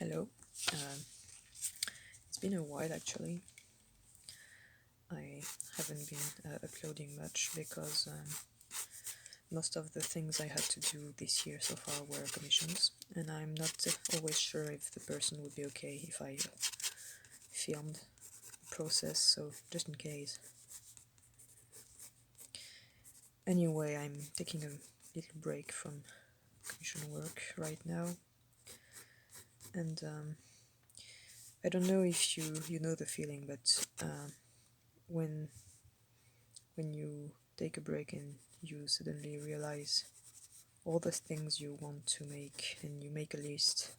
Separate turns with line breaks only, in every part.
Hello. Um, it's been a while actually. I haven't been uploading much because most of the things I had to do this year so far were commissions, and I'm not always sure if the person would be okay if I filmed the process, so just in case. Anyway, I'm taking a little break from commission work right now, and I don't know if you know the feeling, but when you take a break and you suddenly realize all the things you want to make and you make a list,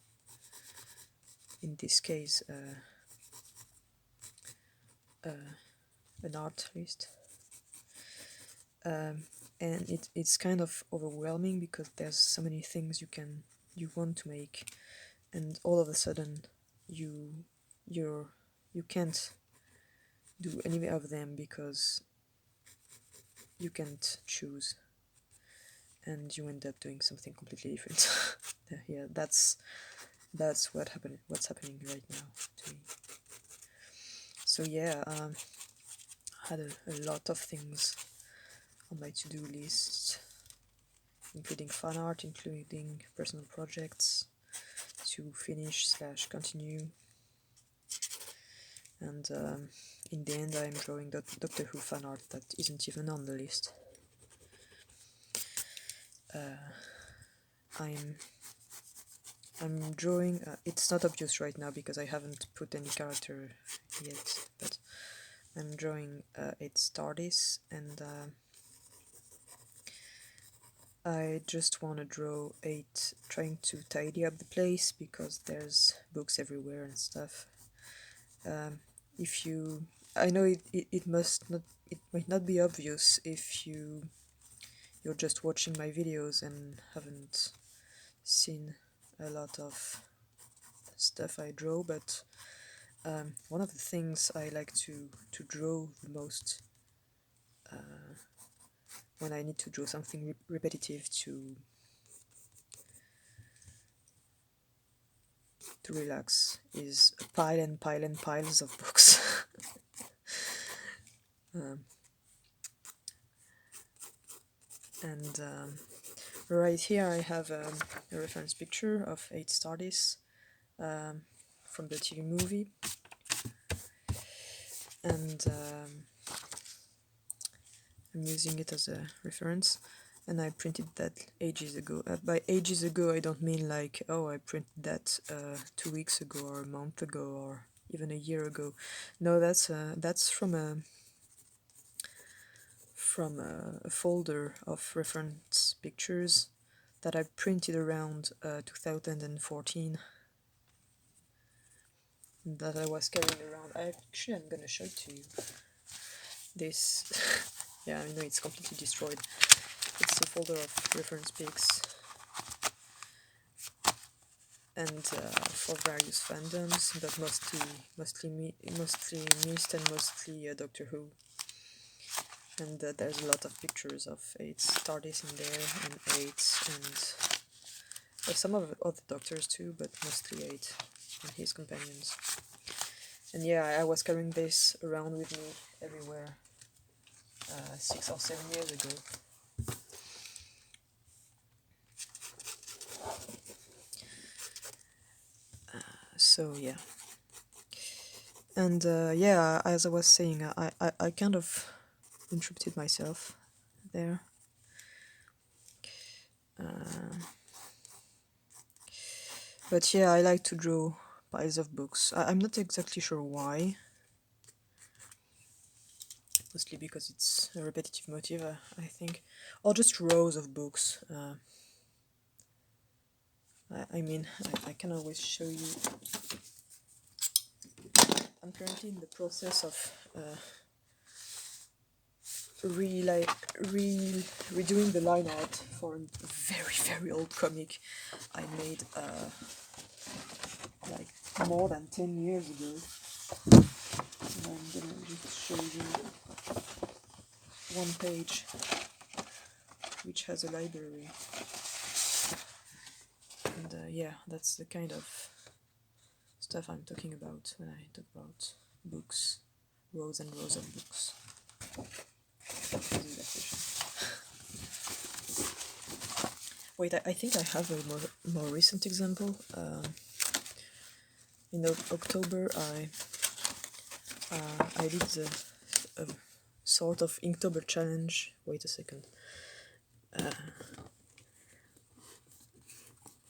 in this case an art list, and it's kind of overwhelming because there's so many things you want to make, and all of a sudden you can't do any of them because you can't choose, and you end up doing something completely different. Yeah, that's what's happening right now to me. So yeah, I had a lot of things on my to-do list, including fan art, including personal projects to finish/continue, and in the end I'm drawing Doctor Who fan art that isn't even on the list. I'm drawing, it's not obvious right now because I haven't put any character yet, but I'm drawing 8 TARDIS, and I just want to draw 8 trying to tidy up the place because there's books everywhere and stuff. If you, I know it might not be obvious if you're just watching my videos and haven't seen a lot of stuff I draw, but one of the things I like to draw the most when I need to draw something repetitive to relax is a pile and pile and piles of books. And right here I have a reference picture of 8 TARDIS from the TV movie, and I'm using it as a reference, and I printed that ages ago. By ages ago I don't mean like, oh, I printed that 2 weeks ago or a month ago or even a year ago. No, that's from a folder of reference pictures that I printed around 2014, that I was carrying around. I'm gonna show it to you. This, yeah, I know it's completely destroyed. It's a folder of reference pics, and for various fandoms, but mostly Mist and mostly Doctor Who. And there's a lot of pictures of 8 TARDIS in there, and 8, and some of other Doctors too, but mostly 8 and his companions. And yeah, I was carrying this around with me everywhere 6 or 7 years ago. So yeah. And yeah, as I was saying, I kind of interrupted myself there. But yeah, I like to draw piles of books. I'm not exactly sure why. Mostly because it's a repetitive motif, I think. Or just rows of books. I mean, I can always show you. I'm currently in the process of redoing the line art for a very, very old comic I made like more than 10 years ago. And I'm gonna just show you one page which has a library. And yeah, that's the kind of stuff I'm talking about when I talk about books, rows and rows of books. Wait, I think I have a more recent example. In October, I did a sort of Inktober challenge. Wait a second.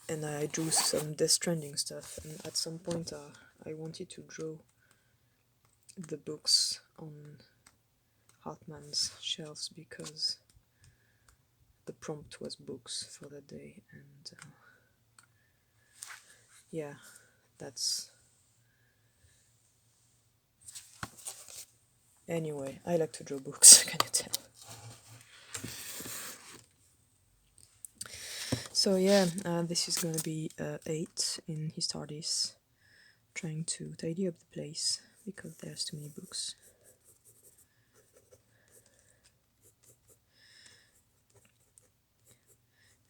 And I drew some Death Stranding stuff, and at some point I wanted to draw the books on Hartmann's shelves because the prompt was books for that day, and yeah, that's... Anyway, I like to draw books, can you tell? So yeah, this is gonna be 8 in his TARDIS, trying to tidy up the place because there's too many books.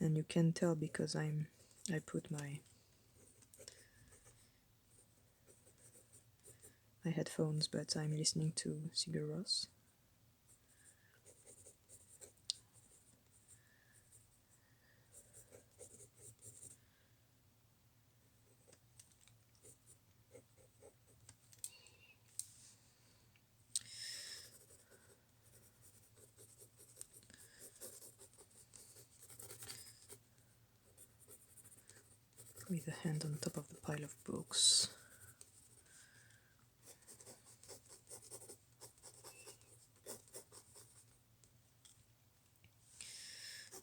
And you can tell because I put my headphones, but I'm listening to Sigur Rós. With a hand on top of the pile of books.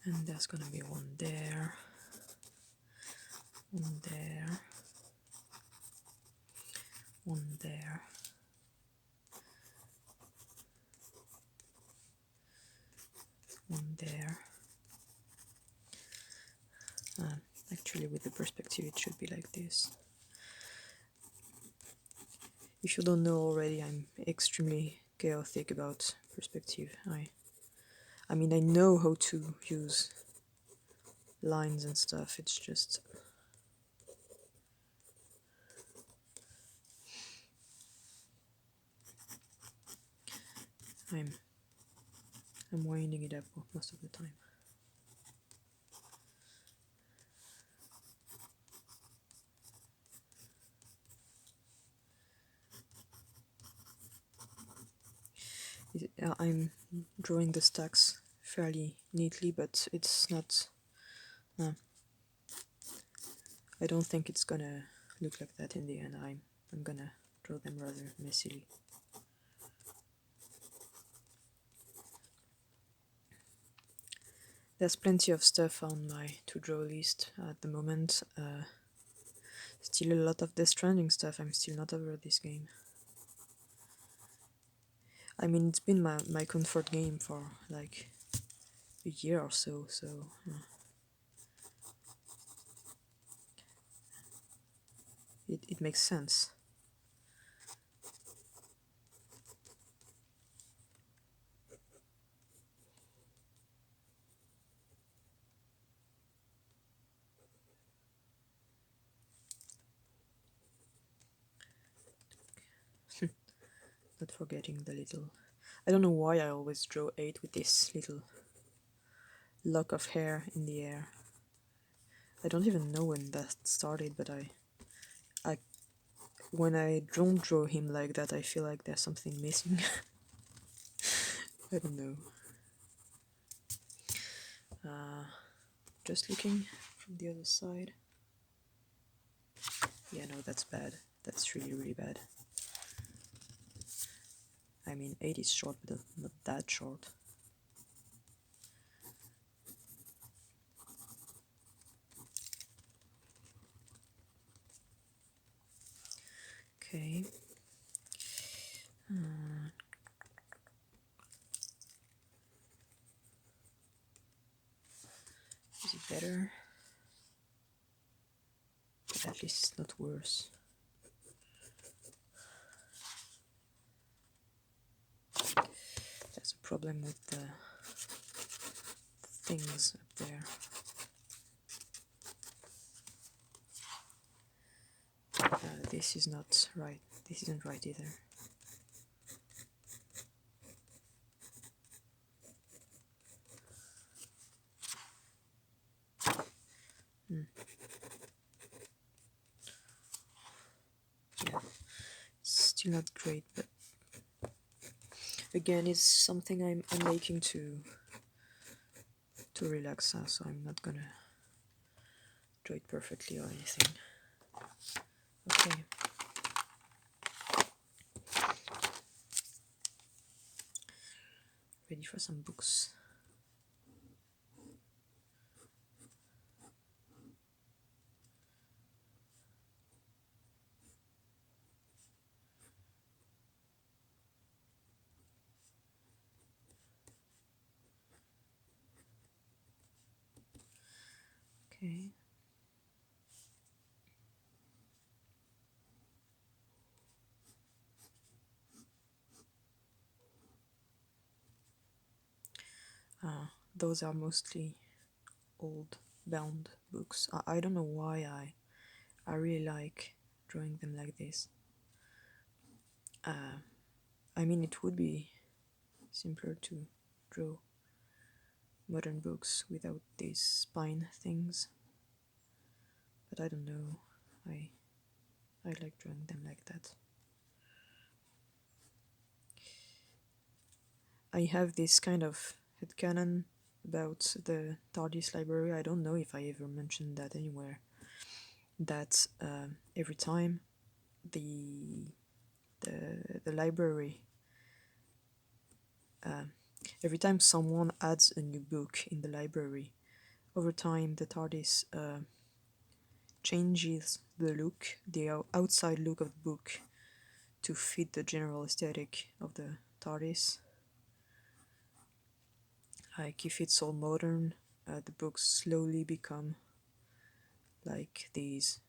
And there's gonna be one there, one there, one there, one there. Actually, with the perspective, it should be like this. If you don't know already, I'm extremely chaotic about perspective. I mean, I know how to use lines and stuff, it's just... I'm winding it up most of the time. I'm drawing the stacks fairly neatly, but it's not... I don't think it's gonna look like that in the end. I'm gonna draw them rather messily. There's plenty of stuff on my to-draw list at the moment. Still a lot of Death Stranding stuff. I'm still not over this game. I mean, it's been my comfort game for like a year or so, it makes sense. Not forgetting the little... I don't know why I always draw 8 with this little lock of hair in the air. I don't even know when that started, but when I don't draw him like that, I feel like there's something missing. I don't know. Just looking from the other side. Yeah, no, that's bad. That's really, really bad. I mean, 8 is short, but not that short. Okay. Is it better? But at least it's not worse. There's a problem with the things up there. This is not right. This isn't right either. Yeah, still not great, but again, it's something I'm making to relax, so I'm not gonna draw it perfectly or anything. Okay. Ready for some books. Okay. Those are mostly old bound books. I don't know why I really like drawing them like this. I mean, it would be simpler to draw modern books without these spine things, but I don't know. I like drawing them like that. I have this kind of headcanon about the TARDIS library. I don't know if I ever mentioned that anywhere. That every time the library, every time someone adds a new book in the library, over time the TARDIS changes the look, the outside look of the book, to fit the general aesthetic of the TARDIS. Like if it's all modern, the books slowly become like these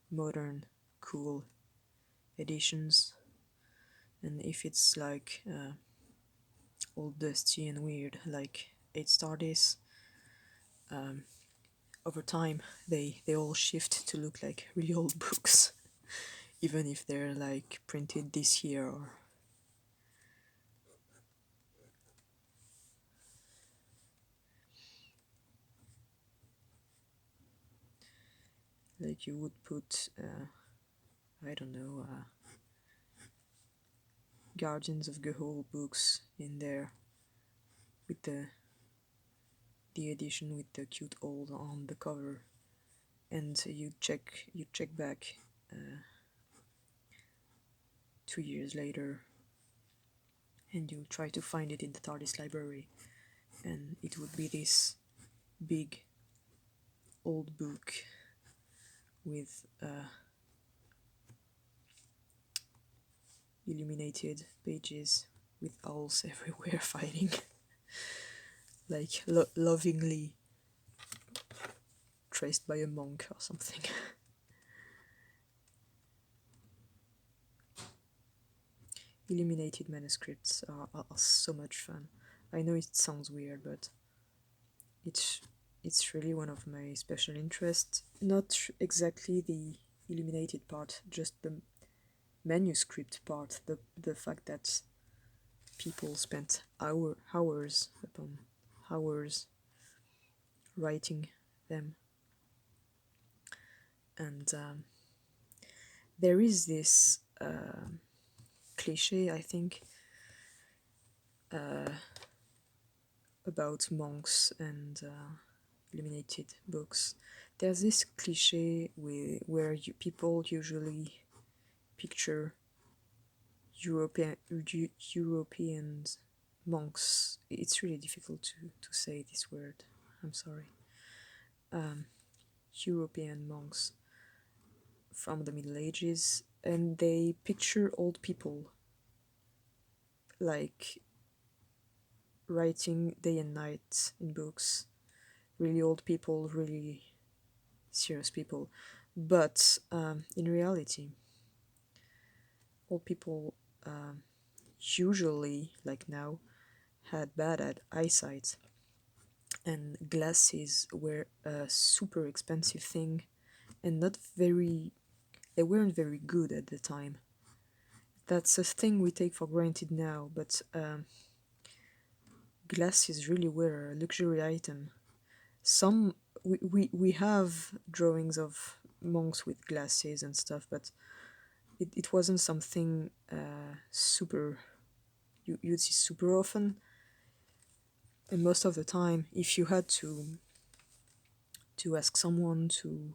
modern, cool editions. And if it's like all dusty and weird, like 8 TARDIS, over time they all shift to look like really old books, even if they're like printed this year or. Like you would put, I don't know, Guardians of Gehul books in there with the edition with the cute old on the cover, and you check back 2 years later, and you try to find it in the TARDIS library, and it would be this big old book with illuminated pages with owls everywhere fighting, like lovingly traced by a monk or something. Illuminated manuscripts are so much fun. I know it sounds weird, but it's really one of my special interests. Not exactly the illuminated part, just the manuscript part. The fact that people spent hours upon hours writing them, and there is this cliche, I think, about monks and illuminated books. There's this cliche where people usually picture European monks. It's really difficult to say this word. I'm sorry. European monks from the Middle Ages, and they picture old people like writing day and night in books. Really old people, really serious people. But in reality, old people usually, like now, had bad eyesight, and glasses were a super expensive thing and not very they weren't very good at the time. That's a thing we take for granted now, but glasses really were a luxury item. Some we have drawings of monks with glasses and stuff, but it wasn't something super you'd see super often. And most of the time, if you had to ask someone to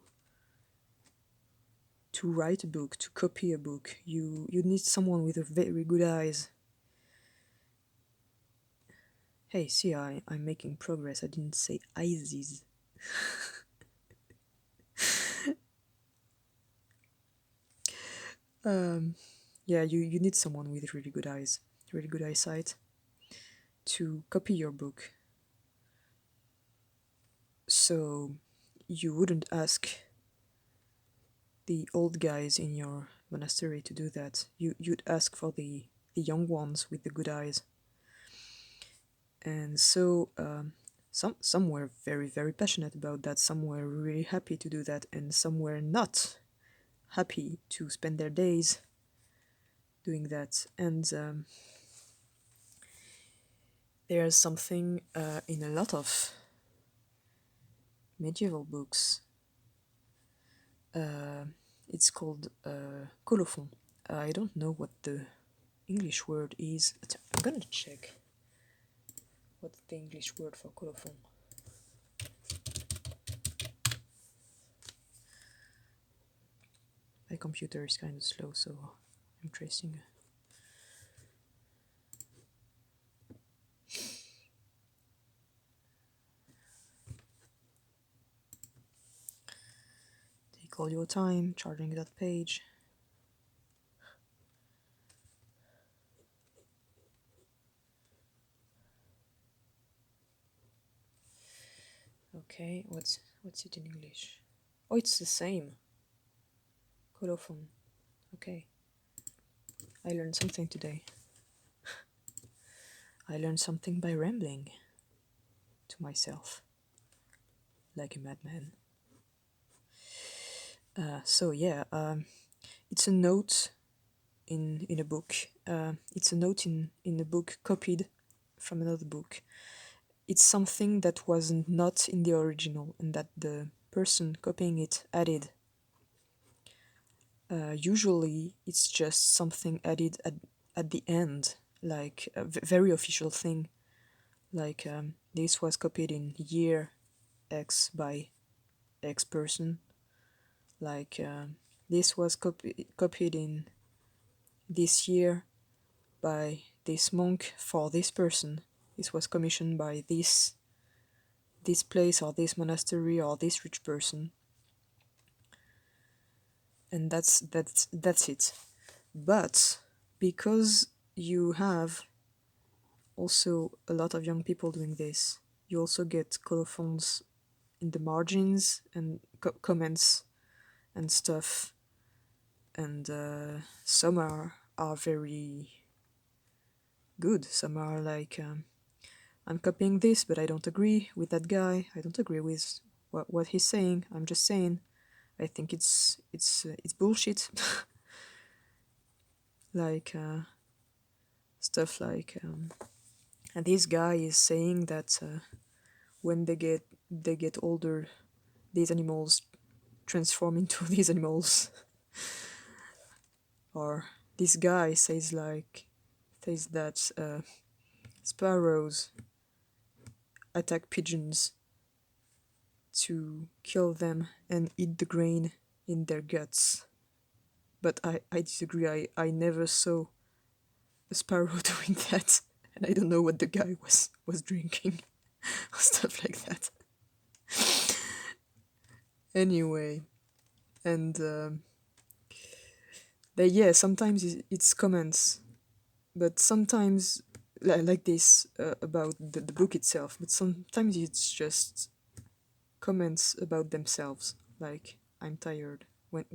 write a book, to copy a book, you need someone with a very good eyes. Hey, see, I'm making progress. I didn't say eyes. Yeah, you need someone with really good eyes, really good eyesight to copy your book. So you wouldn't ask the old guys in your monastery to do that. You'd ask for the young ones with the good eyes. And so some were very, very passionate about that. Some were really happy to do that, and some were not happy to spend their days doing that. And there's something in a lot of medieval books. It's called colophon. I don't know what the English word is. I'm gonna check what's the English word for colophon. My computer is kind of slow, so I'm tracing. Take all your time charting that page. Okay, what's it in English? Oh, it's the same. Colophon. Okay. I learned something today. I learned something by rambling to myself, like a madman. So yeah, it's a note in a book. It's a note in a book copied from another book. It's something that was not in the original and that the person copying it added. Usually, it's just something added at the end, like a very official thing, like this was copied in year X by X person, like this was copied in this year by this monk for this person. This was commissioned by this place or this monastery or this rich person, and that's it. But because you have also a lot of young people doing this, you also get colophons in the margins and comments and stuff, and some are very good. Some are like, I'm copying this, but I don't agree with that guy. I don't agree with what he's saying. I'm just saying, I think it's bullshit. Like stuff like, and this guy is saying that when they get older, these animals transform into these animals. Or this guy says that sparrows attack pigeons to kill them and eat the grain in their guts. But I disagree. I never saw a sparrow doing that, and I don't know what the guy was drinking or stuff like that. Anyway, and yeah, sometimes it's comments, but sometimes like this about the book itself, but sometimes it's just comments about themselves, like I'm tired. When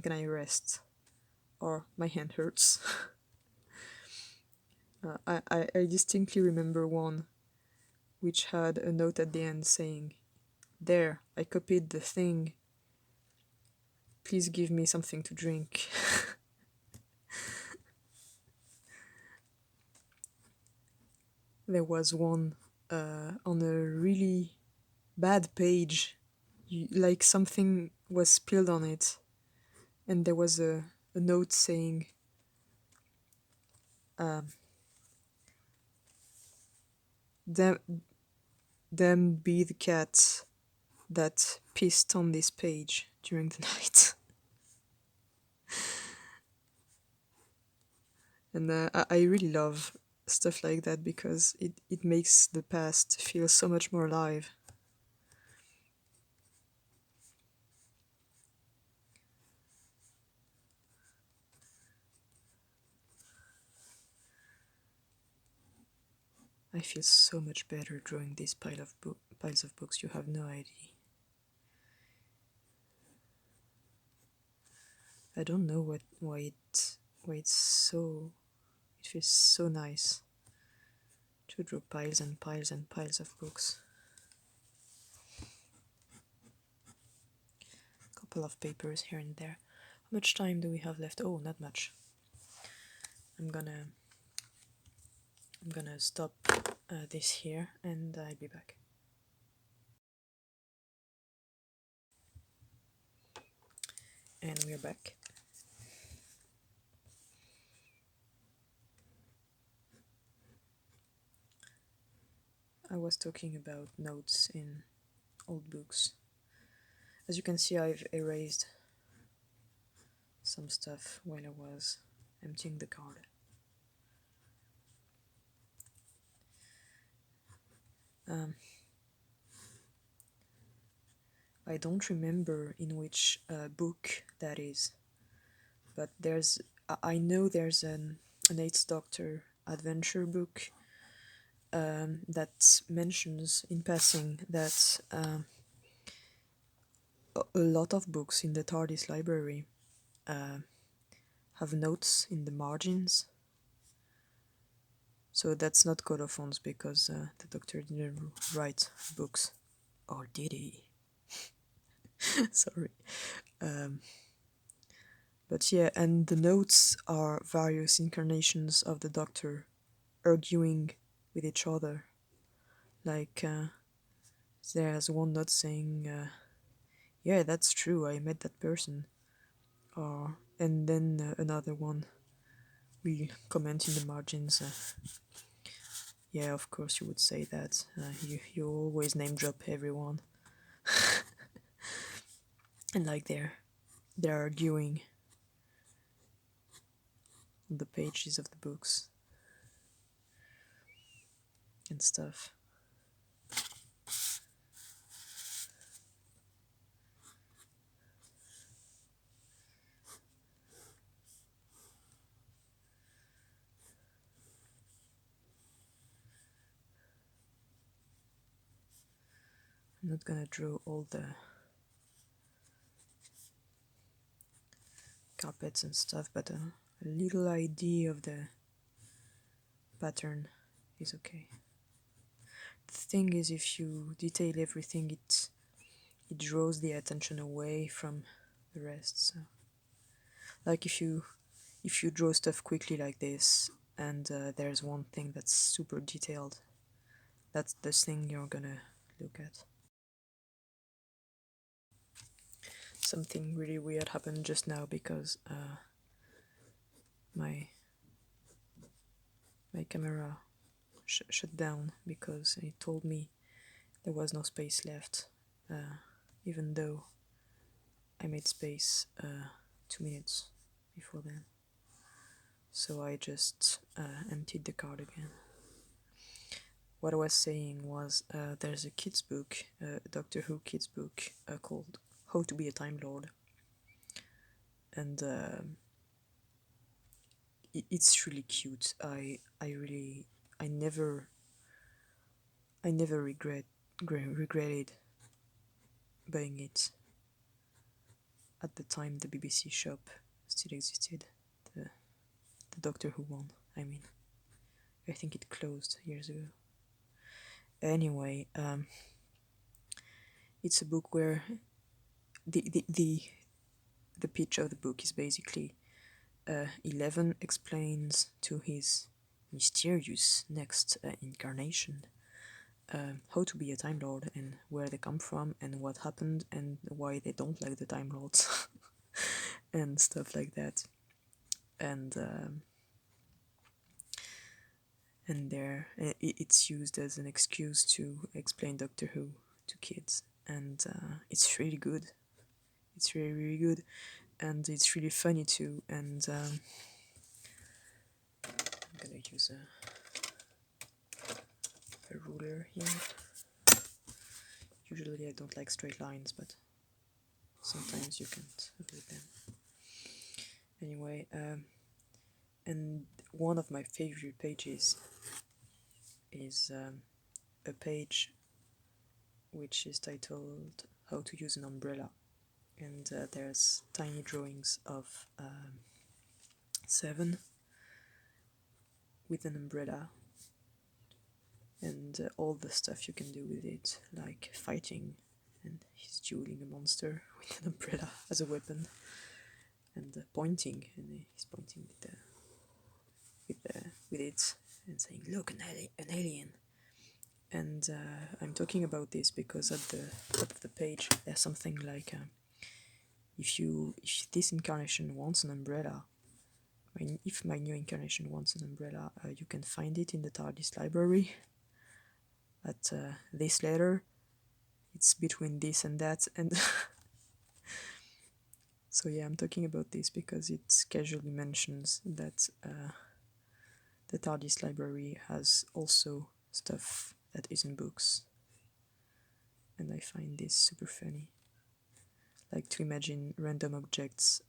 can I rest? Or my hand hurts. I distinctly remember one which had a note at the end saying, "There, I copied the thing please give me something to drink. There was one on a really bad page, like something was spilled on it, and there was a note saying, them be the cat that pissed on this page during the night. And I really love stuff like that because it makes the past feel so much more alive. I feel so much better drawing this piles of books, you have no idea. I don't know why it's so, it feels so nice to draw piles and piles and piles of books. A couple of papers here and there. How much time do we have left? Oh, not much. I'm gonna stop this here and I'll be back. And we're back. I was talking about notes in old books. As you can see, I've erased some stuff while I was emptying the card. I don't remember in which book that is, but I know there's an Eighth Doctor adventure book that mentions in passing that a lot of books in the TARDIS library have notes in the margins. So that's not colophons because the Doctor didn't write books. Or did he? Sorry. But yeah, and the notes are various incarnations of the Doctor arguing with each other. Like, there's one note saying, yeah, that's true, I met that person. And then another one will comment in the margins, yeah, of course you would say that. You always name drop everyone. And like they're arguing on the pages of the books and stuff. I'm not gonna draw all the carpets and stuff, but a little idea of the pattern is okay. The thing is, if you detail everything, it draws the attention away from the rest. So, like if you draw stuff quickly like this, and there's one thing that's super detailed, that's the thing you're gonna look at. Something really weird happened just now because my camera shut down because it told me there was no space left, even though I made space 2 minutes before then. So I just emptied the card again. What I was saying was there's a kids book, a Doctor Who kids book called How to Be a Time Lord, and it's really cute. I never regretted buying it at the time the BBC shop still existed. The Doctor Who one, I mean. I think it closed years ago. Anyway, it's a book where the the pitch of the book is basically 11 explains to his mysterious next incarnation how to be a Time Lord and where they come from and what happened and why they don't like the Time Lords and stuff like that. And there it's used as an excuse to explain Doctor Who to kids, and it's really good. It's really, really good, and it's really funny too. And I'm gonna use a ruler here. Usually I don't like straight lines, but sometimes you can't avoid them. Anyway, and one of my favorite pages is a page which is titled How to Use an Umbrella, and there's tiny drawings of 7 with an umbrella and all the stuff you can do with it, like fighting, and he's dueling a monster with an umbrella as a weapon, and pointing, and he's pointing with it and saying, "Look, an alien." And I'm talking about this because at the top of the page there's something like, if this incarnation wants an umbrella, if my new incarnation wants an umbrella, you can find it in the TARDIS library at this letter. It's between this and that, and so yeah, I'm talking about this because it casually mentions that the TARDIS library has also stuff that isn't books, and I find this super funny. Like to imagine random objects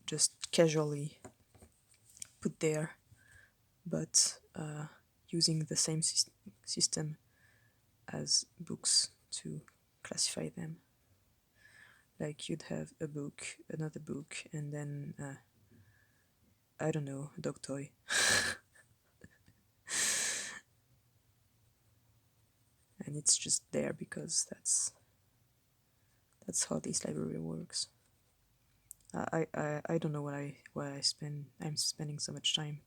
just casually put there, but using the same system as books to classify them. Like you'd have a book, another book, and then I don't know, a dog toy. And it's just there because that's how this library works. I don't know why I'm spending so much time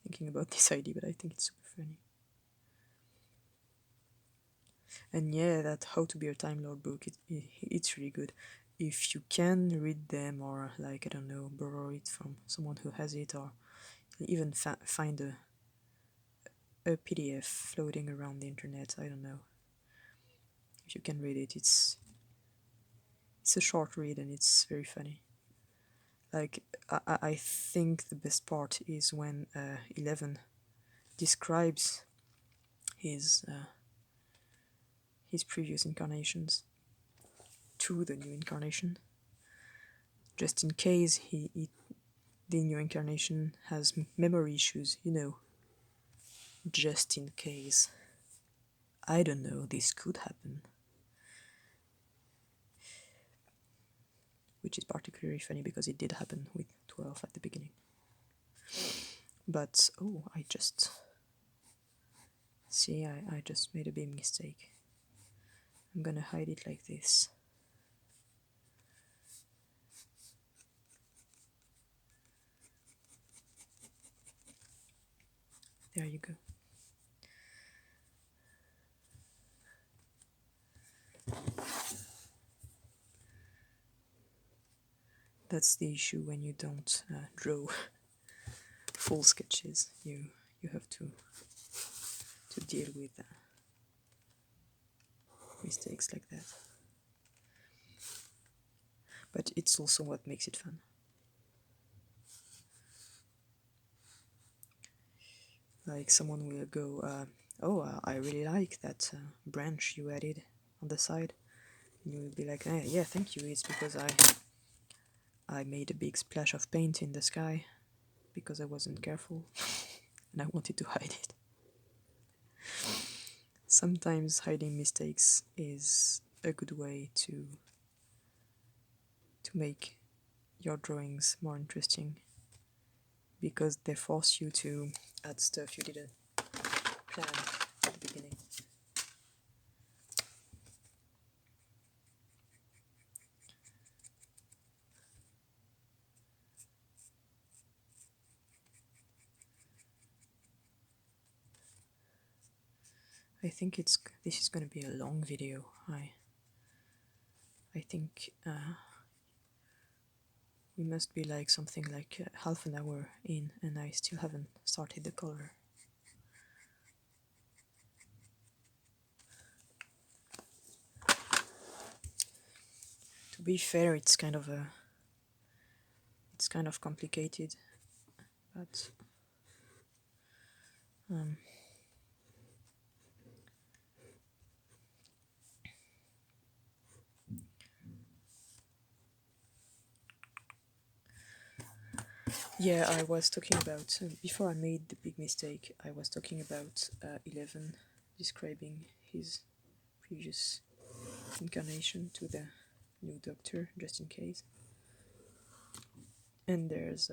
thinking about this idea, but I think it's super funny. And yeah, that How to Be a Time Lord book, it's really good. If you can read them, or like, I don't know, borrow it from someone who has it, or even find a PDF floating around the internet, I don't know. If you can read it, it's a short read and it's very funny. Like, I think the best part is when 11 describes his previous incarnations to the new incarnation, just in case the new incarnation has memory issues, just in case. I don't know, this could happen. Which is particularly funny because it did happen with 12 at the beginning. But, I just made a big mistake. I'm gonna hide it like this. There you go. That's the issue when you don't draw full sketches. You have to deal with mistakes like that. But it's also what makes it fun. Like someone will go, I really like that branch you added on the side. And you will be like, yeah, thank you, it's because I made a big splash of paint in the sky because I wasn't careful and I wanted to hide it. Sometimes hiding mistakes is a good way to make your drawings more interesting, because they force you to add stuff you didn't plan at the beginning. I think this is gonna be a long video. I think we must be like something like half an hour in, and I still haven't started the color. To be fair, it's kind of complicated, but yeah, I was talking about before I made the big mistake. I was talking about 11 describing his previous incarnation to the new Doctor, just in case. And there's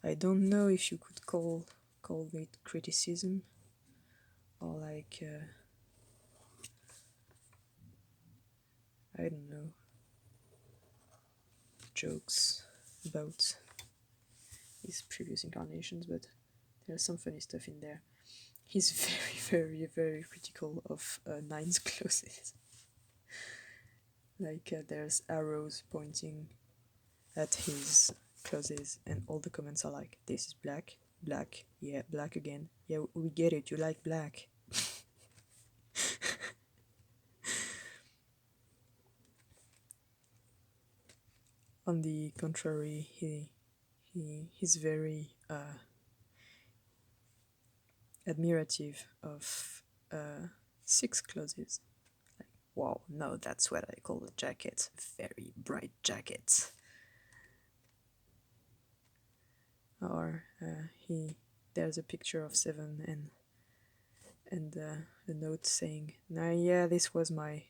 I don't know if you could call it criticism or like I don't know, jokes about his previous incarnations, but there's some funny stuff in there. He's very, very critical of Nine's clothes. Like there's arrows pointing at his clothes, and all the comments are like, "This is black, black, yeah, black again. Yeah, we get it. You like black." On the contrary, he's very admirative of 6 clothes. Like, wow, no, that's what I call a jacket. Very bright jacket. Or there's a picture of 7 and a note saying, "Nah, yeah, this was my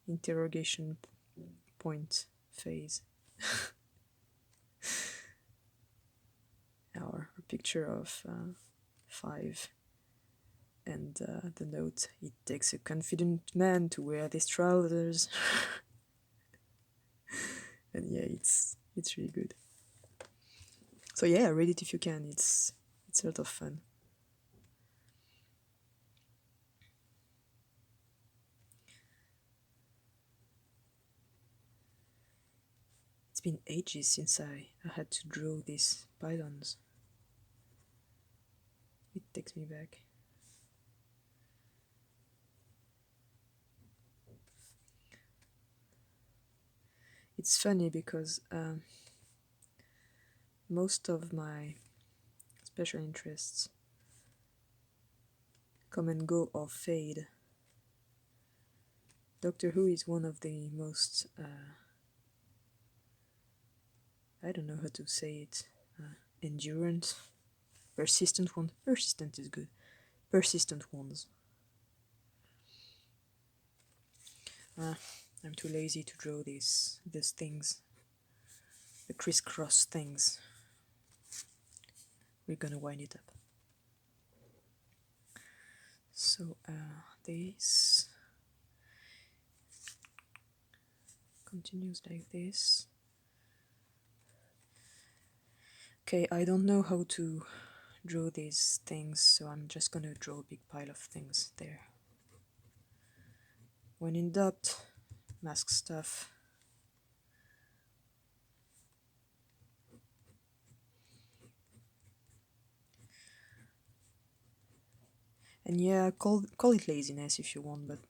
interrogation point phase." Or a picture of 5 and the note, "It takes a confident man to wear these trousers." And yeah, it's really good. So yeah, read it if you can. It's sort of fun. It's been ages since I had to draw these pylons. It takes me back. It's funny because most of my special interests come and go or fade. Doctor Who is one of the most, I don't know how to say it, endurant, persistent one. Persistent is good. Persistent ones. I'm too lazy to draw these things, the crisscross things. We're gonna wind it up. So this continues like this. Okay, I don't know how to draw these things, so I'm just gonna draw a big pile of things there. When in doubt, mask stuff. And yeah, call it laziness if you want, but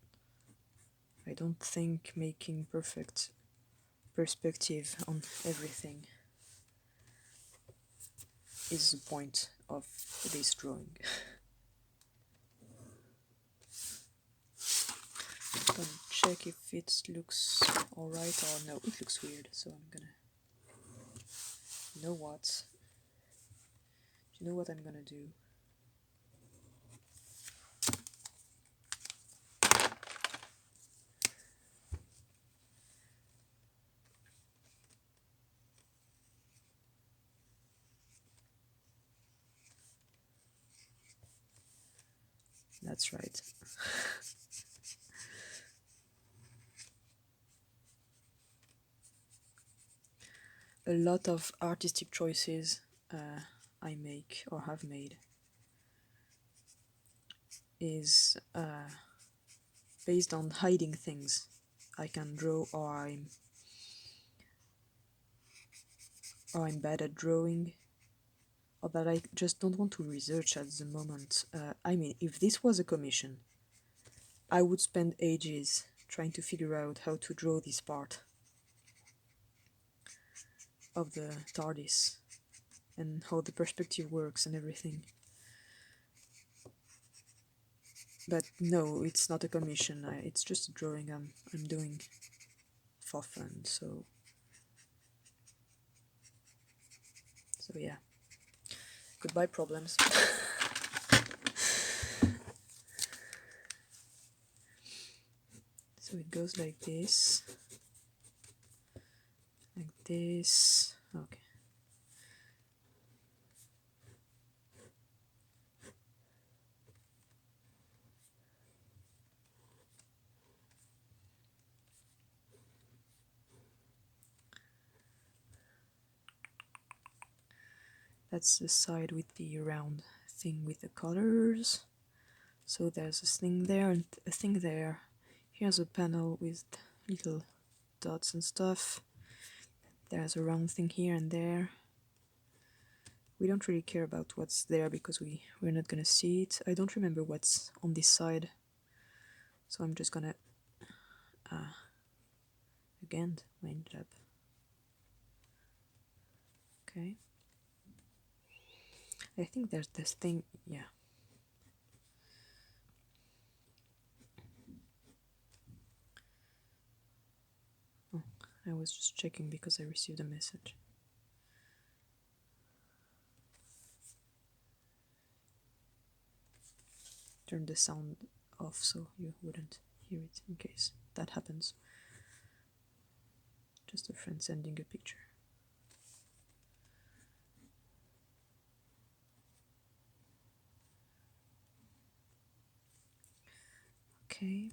I don't think making perfect perspective on everything is the point of this drawing. I'm gonna check if it looks alright or no, it looks weird, so I'm gonna... You know what? You know what I'm gonna do? That's right. A lot of artistic choices I make or have made is based on hiding things. I can draw, or I'm bad at drawing, or that I just don't want to research at the moment. I mean, if this was a commission, I would spend ages trying to figure out how to draw this part of the TARDIS and how the perspective works and everything. But no, it's not a commission. It's just a drawing I'm doing for fun. So yeah. Goodbye problems. So it goes like this. Like this. Okay. That's the side with the round thing with the colors. So there's a thing there and a thing there. Here's a panel with little dots and stuff. There's a round thing here and there. We don't really care about what's there because we're not gonna see it. I don't remember what's on this side, so I'm just gonna again wind it up. Okay. I think there's this thing, yeah. Oh, I was just checking because I received a message. Turn the sound off so you wouldn't hear it in case that happens. Just a friend sending a picture. Okay.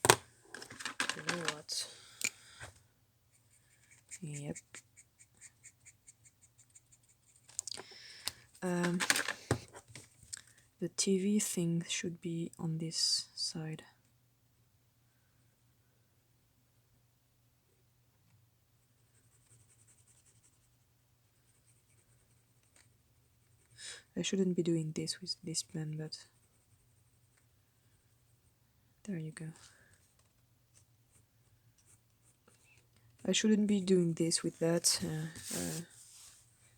You know what? Yep. The TV thing should be on this side. I shouldn't be doing this with this pen, but there you go. I shouldn't be doing this with that.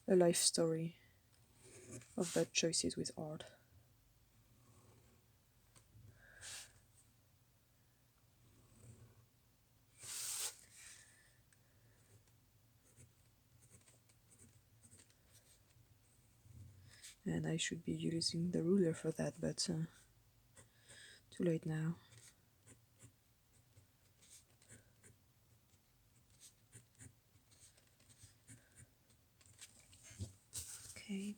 A life story of bad choices with art. And I should be using the ruler for that, but too late now. Okay.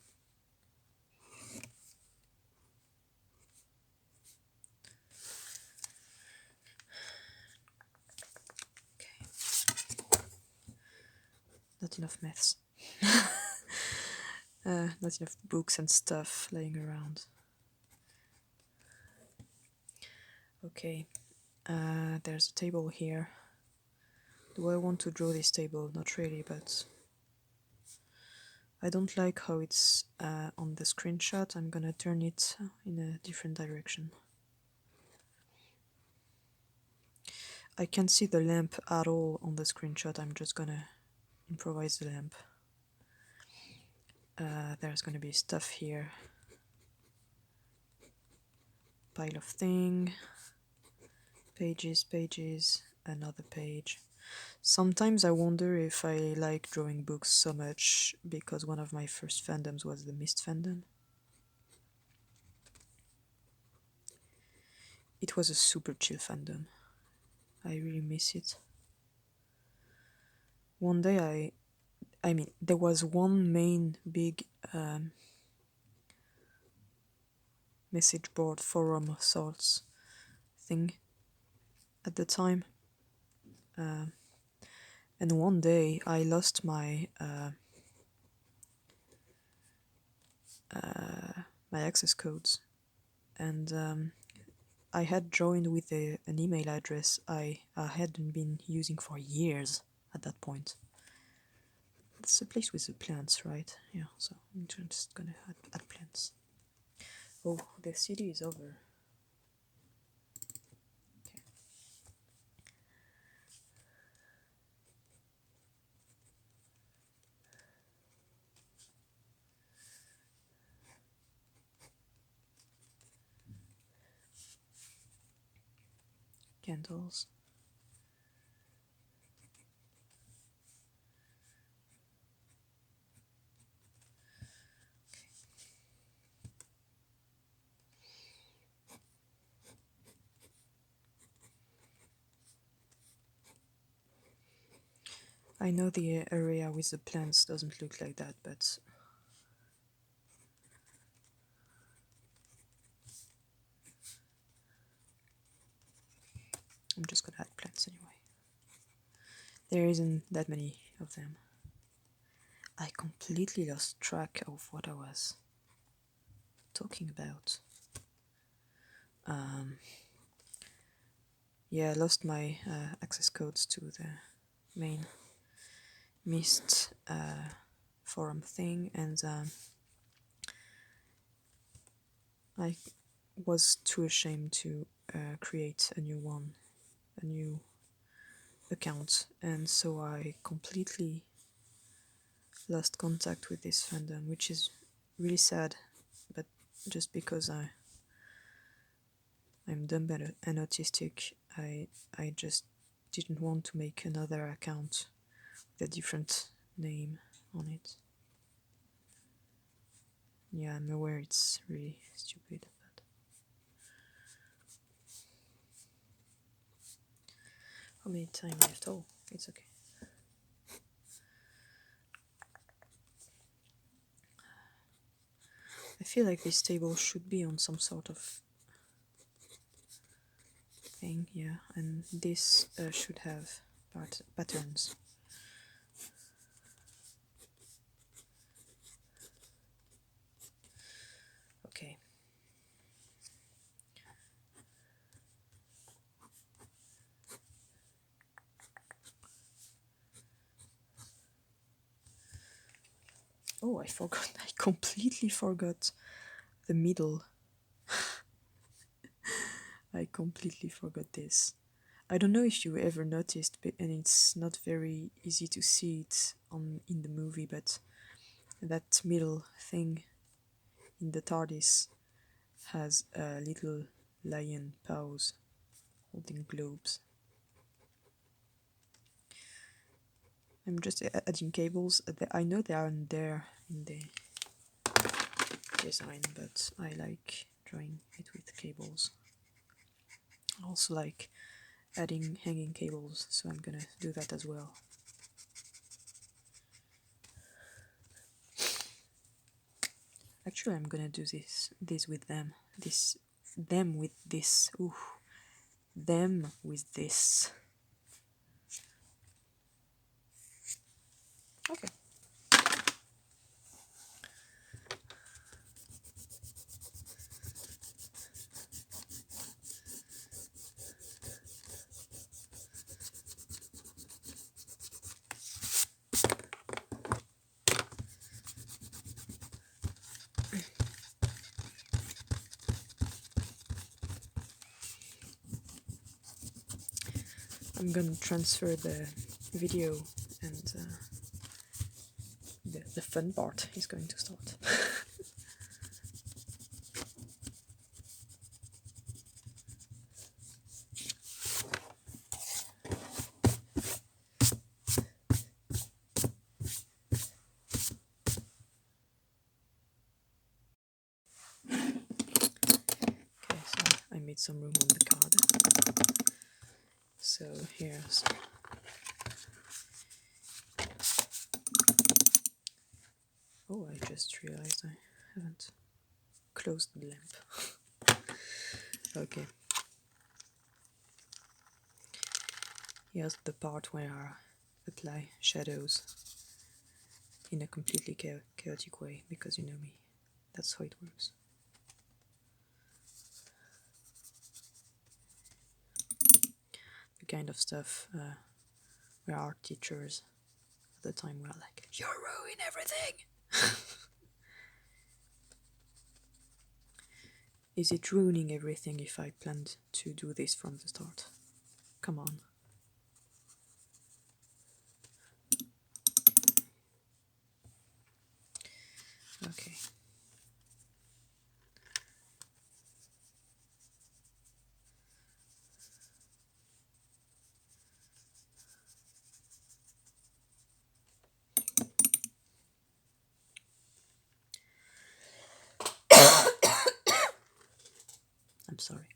Not enough maths. Not enough books and stuff laying around. Okay, there's a table here. Do I want to draw this table? Not really, but I don't like how it's on the screenshot. I'm gonna turn it in a different direction. I can't see the lamp at all on the screenshot. I'm just gonna improvise the lamp. There's gonna be stuff here. Pile of thing. Pages, another page. Sometimes I wonder if I like drawing books so much because one of my first fandoms was the Mist fandom. It was a super chill fandom. I really miss it. One day I mean, there was one main big message board forum of sorts thing at the time. And one day I lost my my access codes and I had joined with an email address I hadn't been using for years at that point. It's a place with the plants, right? Yeah, so I'm just gonna add plants. Oh, the CD is over. Okay. Candles. I know the area with the plants doesn't look like that, but I'm just gonna add plants anyway. There isn't that many of them. I completely lost track of what I was talking about. Yeah, I lost my access codes to the main Mist forum thing, and I was too ashamed to create a new account, and so I completely lost contact with this fandom, which is really sad, but just because I'm dumb and autistic, I just didn't want to make another account with a different name on it. Yeah, I'm aware it's really stupid, but how many time left? Oh, it's okay. I feel like this table should be on some sort of thing, yeah, and this should have patterns. Okay. Oh, I forgot. I completely forgot the middle. I completely forgot this. I don't know if you ever noticed, but and it's not very easy to see it in the movie, but that middle thing in the TARDIS has a little lion paws holding globes. I'm just adding cables. I know they aren't there in the design, but I like drawing it with cables. I also like adding hanging cables, so I'm gonna do that as well. Actually, I'm gonna do this with them. Them with this. Ooh, them with this. Okay. I'm gonna transfer the video, and the fun part is going to start. Okay, so I made some room on the card. So here's oh, I just realized I haven't closed the lamp. Okay. Here's the part where I apply shadows in a completely chaotic way, because you know me. That's how it works. kind of stuff where art teachers at the time were like, "You ruin everything." Is it ruining everything if I planned to do this from the start? Come on. Okay. I'm sorry.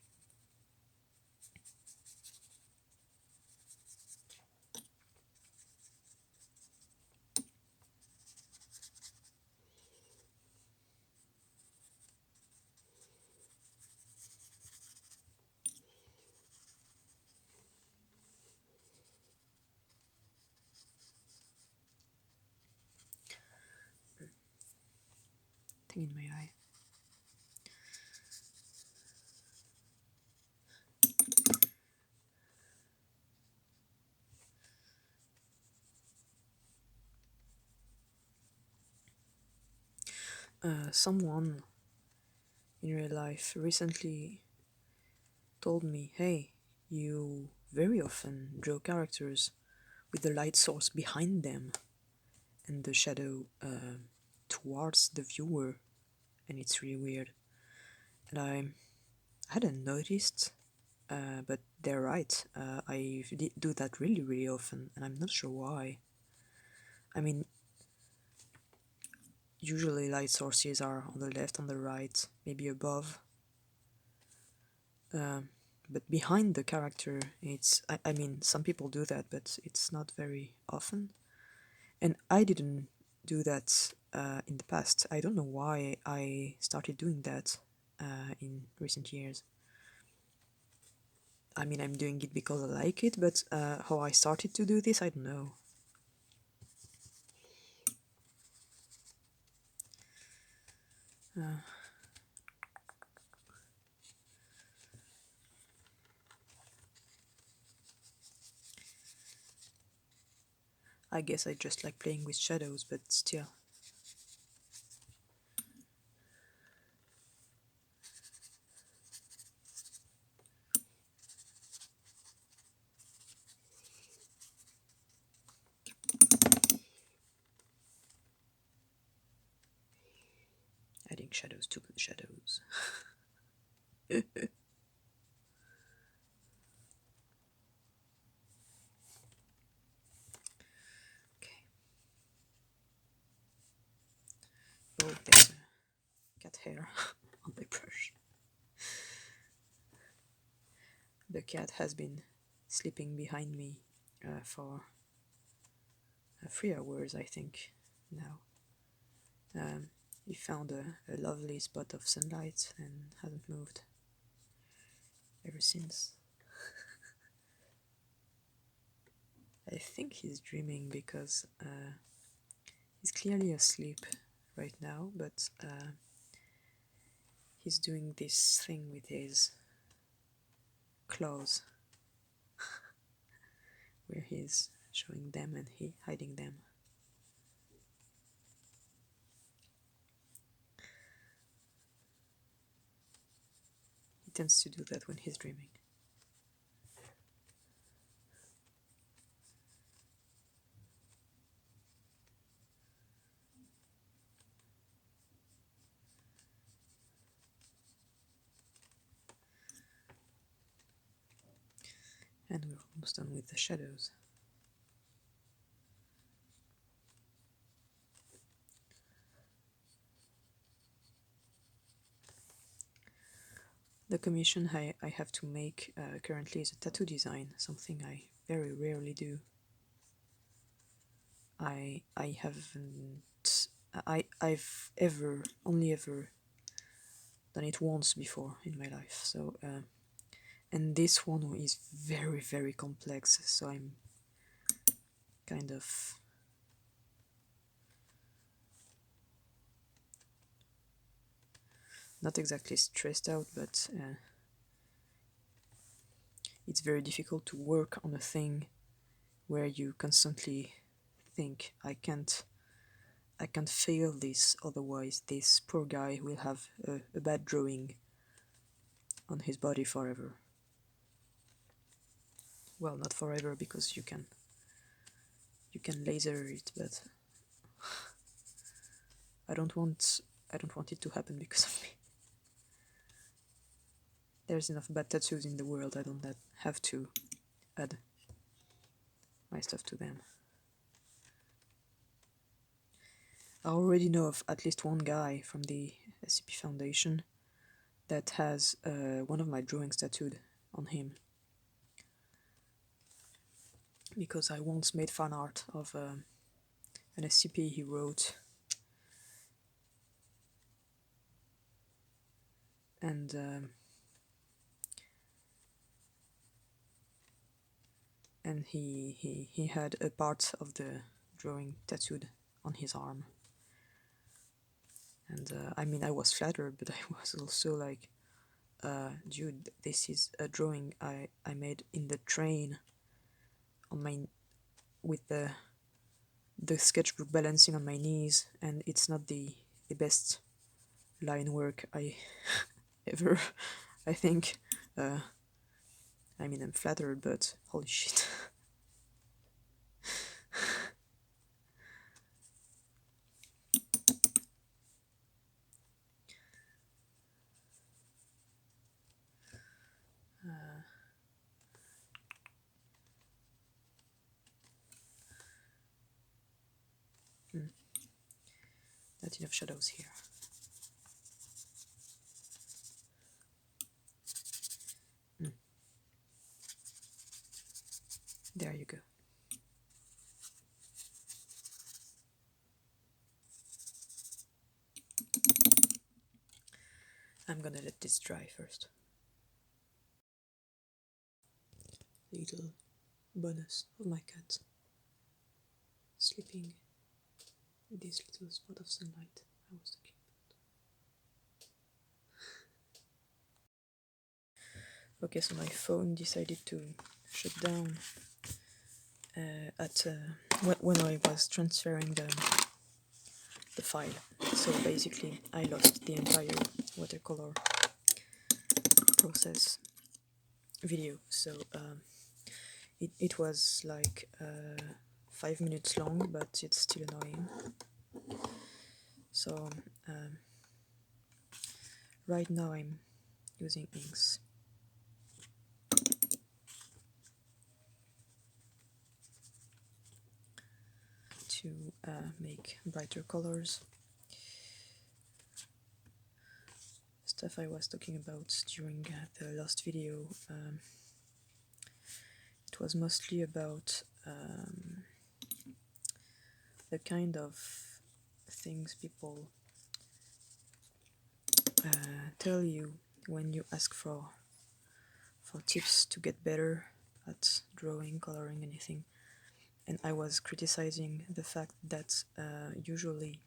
Thing in my eye. Someone in real life recently told me, "Hey, you very often draw characters with the light source behind them and the shadow towards the viewer, and it's really weird." And I hadn't noticed, but they're right. I do that really, really often, and I'm not sure why. I mean, usually light sources are on the left, on the right, maybe above. But behind the character, I mean, some people do that, but it's not very often. And I didn't do that in the past. I don't know why I started doing that in recent years. I mean, I'm doing it because I like it, but how I started to do this, I don't know. I guess I just like playing with shadows, but still. Adding shadows to the shadows. Okay. Oh, there's a cat hair on my brush. The cat has been sleeping behind me for 3 hours, I think, now. He found a lovely spot of sunlight and hasn't moved ever since. I think he's dreaming because he's clearly asleep right now, but he's doing this thing with his claws where he's showing them and he hiding them. He tends to do that when he's dreaming. And we're almost done with the shadows. The commission I have to make currently is a tattoo design, something I very rarely do. I've only ever done it once before in my life, so and this one is very, very complex, so I'm kind of not exactly stressed out, but it's very difficult to work on a thing where you constantly think, I can't fail this, otherwise this poor guy will have a bad drawing on his body forever. Well, not forever, because you can laser it, but I don't want it to happen because of me. There's enough bad tattoos in the world, I don't have to add my stuff to them. I already know of at least one guy from the SCP Foundation that has one of my drawings tattooed on him, because I once made fan art of an SCP he wrote, and he had a part of the drawing tattooed on his arm. And I mean, I was flattered, but I was also like, dude, this is a drawing I made in the train on my, with the sketchbook balancing on my knees, and it's not the best line work I ever, I think. I mean, I'm flattered, but holy shit. Not enough shadows here. There you go. I'm gonna let this dry first. Little bonus of my cat sleeping in this little spot of sunlight I was talking about. Okay, so my phone decided to shut down when I was transferring the file. So basically I lost the entire watercolor process video. So it was like 5 minutes long, but it's still annoying. So right now I'm using inks to make brighter colors. Stuff I was talking about during the last video, it was mostly about the kind of things people tell you when you ask for tips to get better at drawing, coloring, anything. And I was criticizing the fact that usually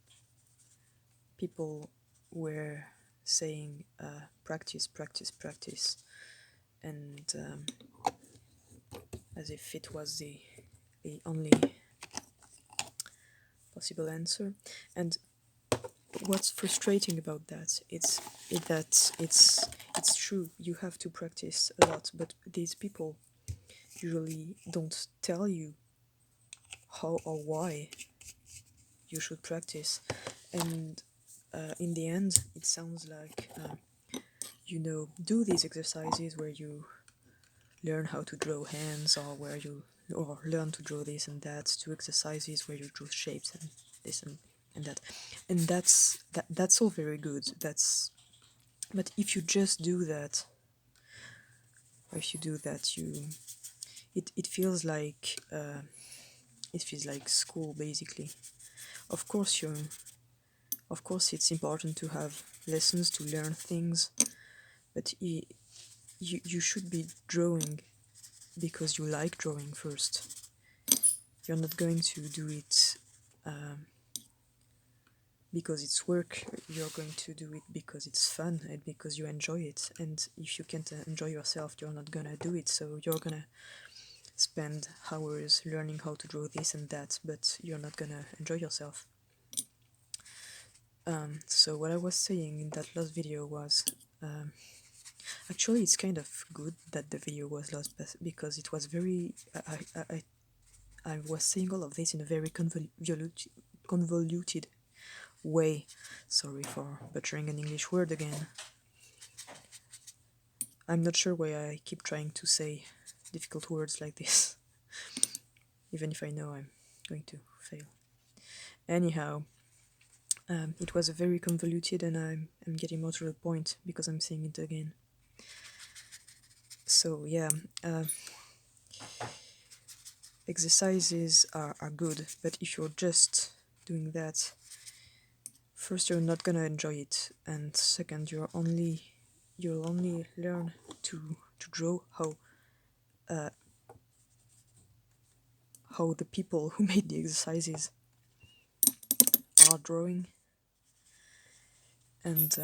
people were saying practice, practice, practice, and as if it was the only possible answer. And what's frustrating about that is that it's true, you have to practice a lot, but these people usually don't tell you how or why you should practice. And in the end it sounds like do these exercises where you learn how to draw hands, or learn to draw this and that, do exercises where you draw shapes and this and that, and that's all very good. But if you just do that, or if you do that, it feels like school, basically. Of course it's important to have lessons to learn things, but you should be drawing because you like drawing first. You're not going to do it because it's work. You're going to do it because it's fun and because you enjoy it. And if you can't enjoy yourself, you're not gonna do it. So you're gonna spend hours learning how to draw this and that, but you're not gonna enjoy yourself. So what I was saying in that last video was, actually it's kind of good that the video was lost, because it was very, I was saying all of this in a very convoluted way. Sorry for butchering an English word again. I'm not sure why I keep trying to say difficult words like this, even if I know I'm going to fail. Anyhow, it was a very convoluted, and I'm getting more to the point because I'm saying it again. So yeah, exercises are good, but if you're just doing that, first you're not gonna enjoy it, and second you'll only learn to draw how the people who made the exercises are drawing. And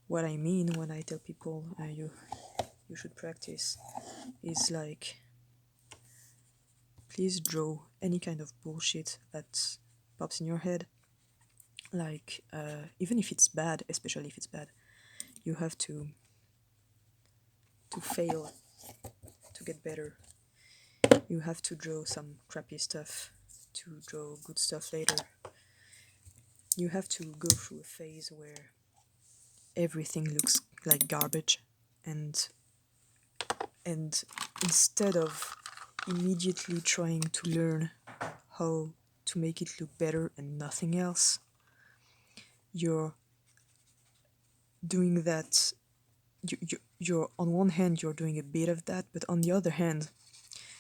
what I mean when I tell people you should practice is like, please draw any kind of bullshit that pops in your head. Like, even if it's bad, especially if it's bad, you have to fail to get better. You have to draw some crappy stuff to draw good stuff later. You have to go through a phase where everything looks like garbage, and instead of immediately trying to learn how to make it look better and nothing else, you're doing that. You're on one hand you're doing a bit of that, but on the other hand,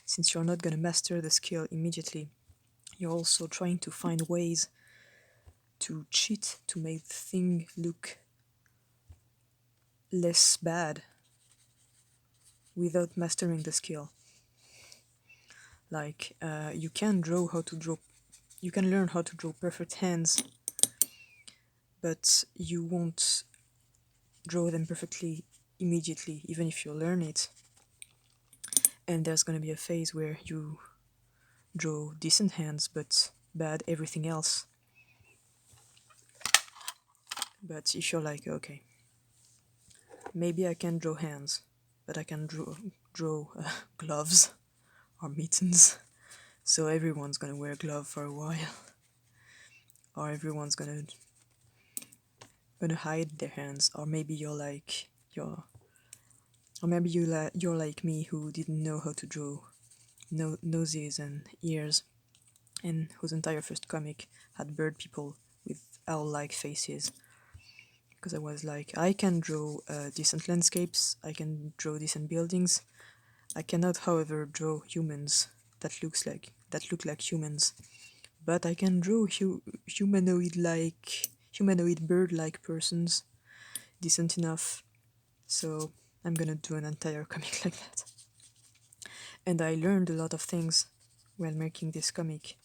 since you're not going to master the skill immediately, you're also trying to find ways to cheat to make the thing look less bad without mastering the skill. Like, you can learn how to draw perfect hands, but you won't draw them perfectly immediately, even if you learn it. And there's going to be a phase where you draw decent hands but bad everything else. But if you're like, okay, maybe I can draw hands, but I can draw gloves or mittens, so everyone's gonna wear a glove for a while, or everyone's gonna hide their hands, or maybe you're like me, who didn't know how to draw noses and ears, and whose entire first comic had bird people with owl-like faces. Because I was like, I can draw decent landscapes, I can draw decent buildings. I cannot, however, draw humans that look like humans. But I can draw humanoid bird-like persons decent enough. So I'm gonna do an entire comic like that. And I learned a lot of things while making this comic,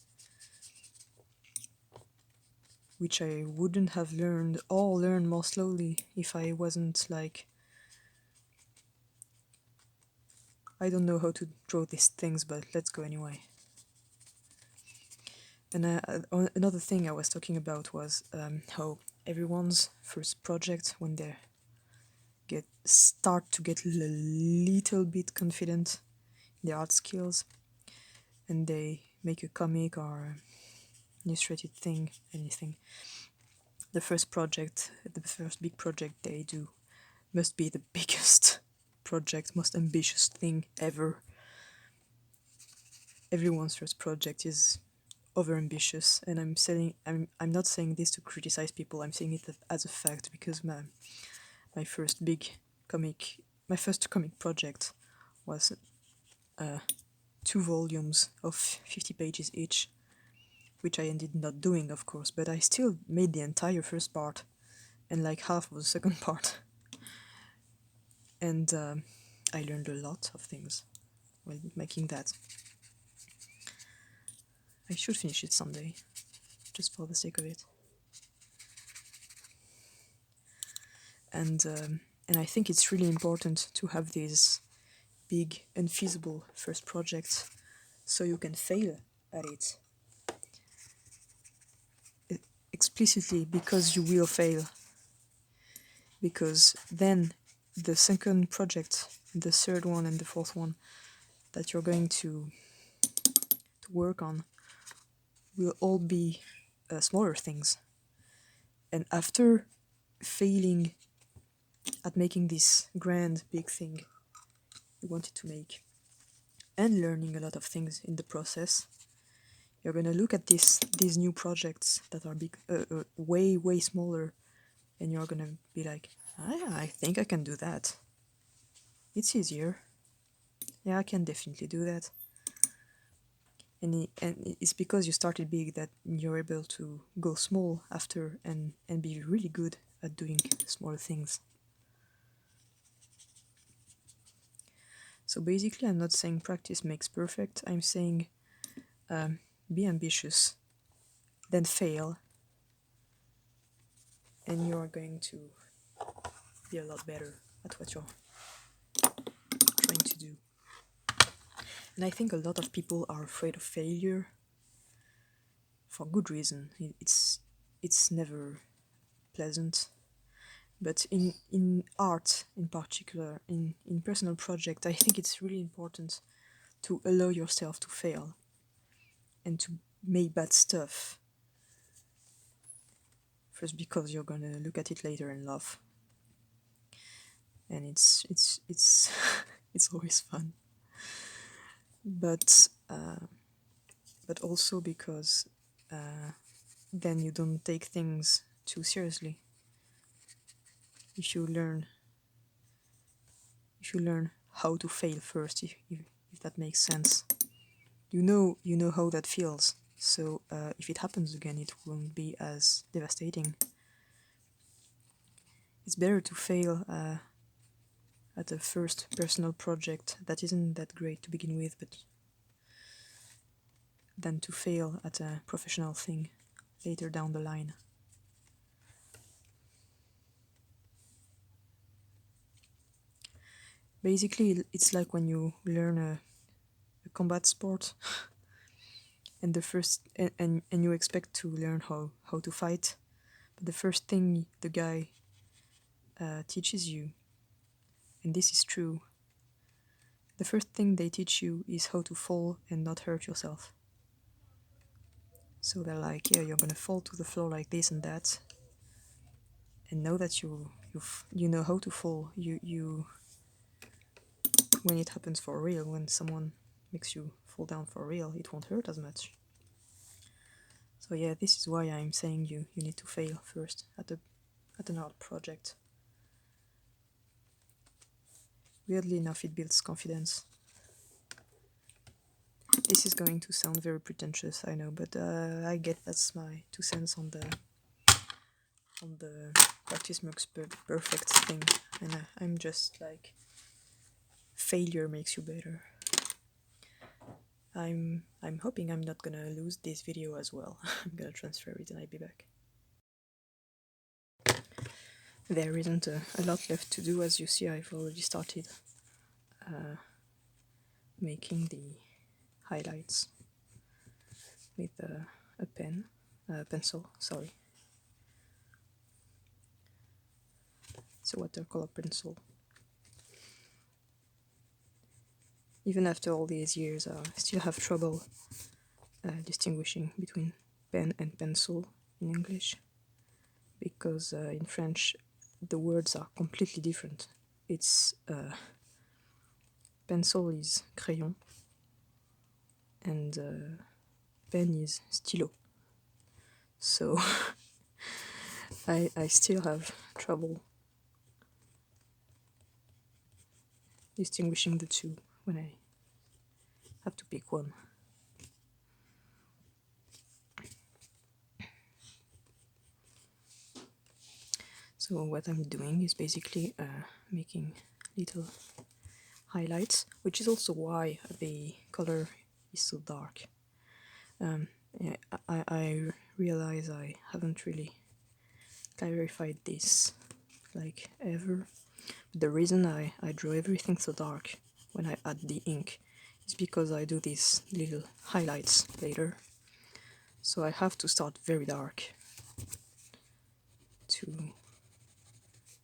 which I wouldn't have learned, or learn more slowly, if I wasn't like, I don't know how to draw these things, but let's go anyway. And another thing I was talking about was how everyone's first project, when they start to get a little bit confident in their art skills, and they make a comic or illustrated thing, anything, the first big project they do must be the biggest project, most ambitious thing ever. Everyone's first project is overambitious, and I'm not saying this to criticize people. I'm saying it as a fact, because my first comic project was 2 volumes of 50 pages each, which I ended not doing, of course, but I still made the entire first part and like half of the second part. And I learned a lot of things while making that. I should finish it someday, just for the sake of it. and I think it's really important to have these big unfeasible first projects so you can fail at it explicitly, because you will fail, because then the second project, the third one and the fourth one that you're going to work on will all be smaller things. And after failing at making this grand big thing you wanted to make and learning a lot of things in the process, you're going to look at these new projects that are big, way smaller, and you're going to be like, I think I can do that. It's easier. Yeah, I can definitely do that. And it's because you started big that you're able to go small after and be really good at doing smaller things. So basically, I'm not saying practice makes perfect. I'm saying be ambitious, then fail, and you are going to be a lot better at what you're trying to do. And I think a lot of people are afraid of failure for good reason. It's never pleasant. But in art in particular, in personal project, I think it's really important to allow yourself to fail and to make bad stuff. First, because you're gonna look at it later and laugh. And it's it's always fun. But also because then you don't take things too seriously. If you learn how to fail first, if that makes sense. You know how that feels, so if it happens again, it won't be as devastating. It's better to fail at a first personal project that isn't that great to begin with, but than to fail at a professional thing later down the line. Basically, it's like when you learn a combat sport and the first and you expect to learn how to fight, but the first thing the guy teaches you, and this is true, the first thing they teach you is how to fall and not hurt yourself. So they're like, yeah, you're gonna fall to the floor like this and that, and know that you know how to fall. You when it happens for real, when someone makes you fall down for real, it won't hurt as much. So yeah, this is why I'm saying you need to fail first at an art project. Weirdly enough, it builds confidence. This is going to sound very pretentious, I know, but I get that's my 2 cents on the practice makes perfect thing, and I'm just like, failure makes you better. I'm hoping I'm not gonna lose this video as well. I'm gonna transfer it and I'll be back. There isn't a lot left to do, as you see. I've already started making the highlights with a pencil, sorry. It's a watercolor pencil. Even after all these years, I still have trouble distinguishing between pen and pencil in English, because in French the words are completely different. It's pencil is crayon and pen is stylo. So I still have trouble distinguishing the two when I have to pick one. So what I'm doing is basically making little highlights, which is also why the color is so dark. Yeah, I realize I haven't really clarified this like ever. The reason I draw everything so dark when I add the ink is because I do these little highlights later. So I have to start very dark to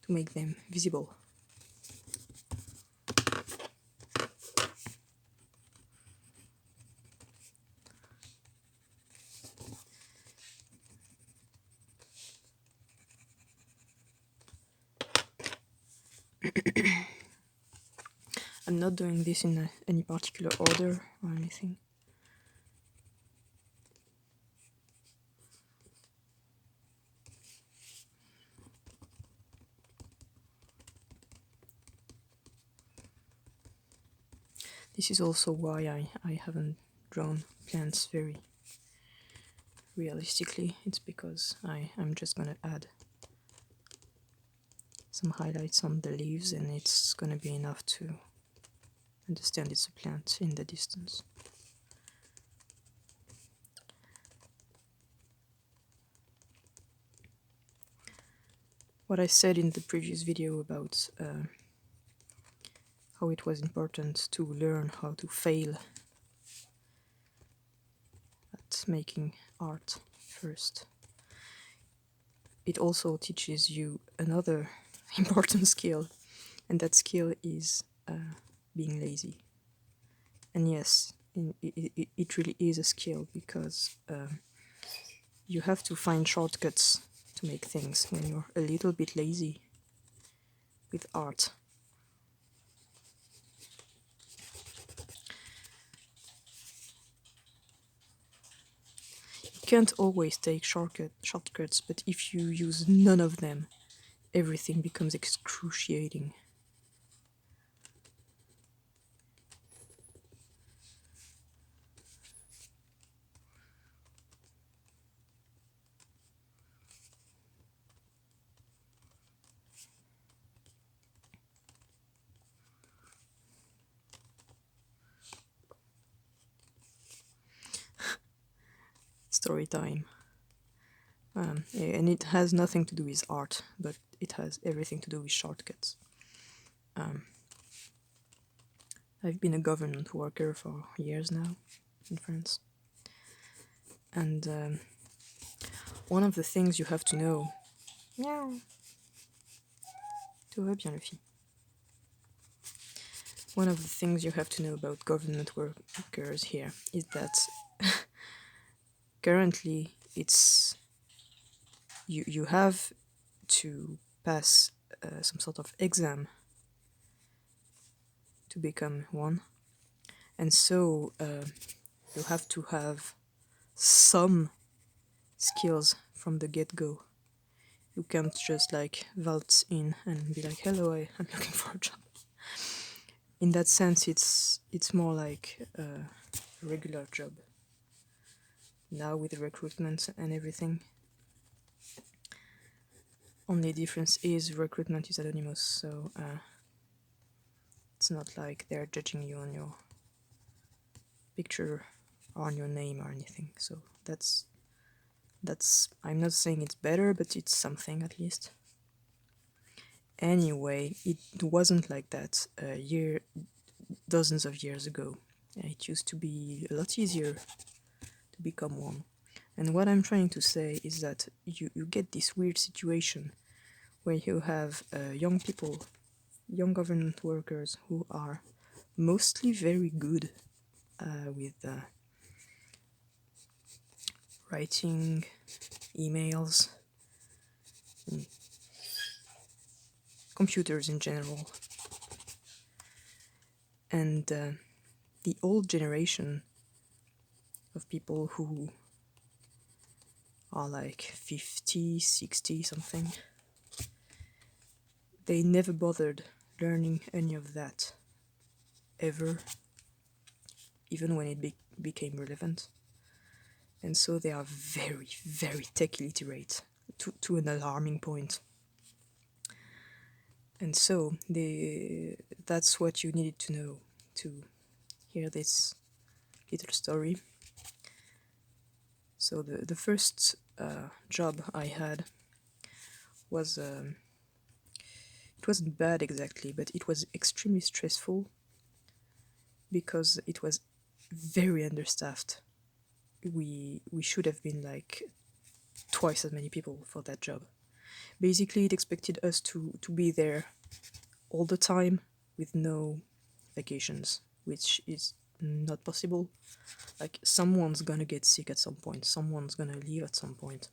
make them visible. I'm not doing this in any particular order or anything. This is also why I haven't drawn plants very realistically. It's because I'm just gonna add some highlights on the leaves and it's gonna be enough to understand it's a plant in the distance. What I said in the previous video about how it was important to learn how to fail at making art first. It also teaches you another important skill, and that skill is being lazy. And yes, it really is a skill because you have to find shortcuts to make things when you're a little bit lazy with art. You can't always take shortcuts, but if you use none of them, everything becomes excruciating. Story time. And it has nothing to do with art, but it has everything to do with shortcuts. I've been a government worker for years now in France. And one of the things you have to know... Meow. Tout va bien, Luffy. One of the things you have to know about government workers here is that currently it's... You have to pass some sort of exam to become one. And so you have to have some skills from the get-go. You can't just like waltz in and be like, hello, I'm looking for a job. In that sense, it's more like a regular job. Now with the recruitment and everything. Only difference is recruitment is anonymous, so it's not like they're judging you on your picture or on your name or anything. So that's I'm not saying it's better, but it's something at least. Anyway, it wasn't like that dozens of years ago. It used to be a lot easier to become one. And what I'm trying to say is that you get this weird situation where you have young people, young government workers who are mostly very good with writing, emails, and computers in general. And the old generation of people who are like 50, 60 something, they never bothered learning any of that ever, even when it became relevant. And so they are very, very tech illiterate to an alarming point. And so that's what you needed to know to hear this little story. So the first job I had was it wasn't bad exactly, but it was extremely stressful because it was very understaffed. We should have been like twice as many people for that job. Basically, it expected us to be there all the time with no vacations, which is not possible. Like, someone's gonna get sick at some point, someone's gonna leave at some point.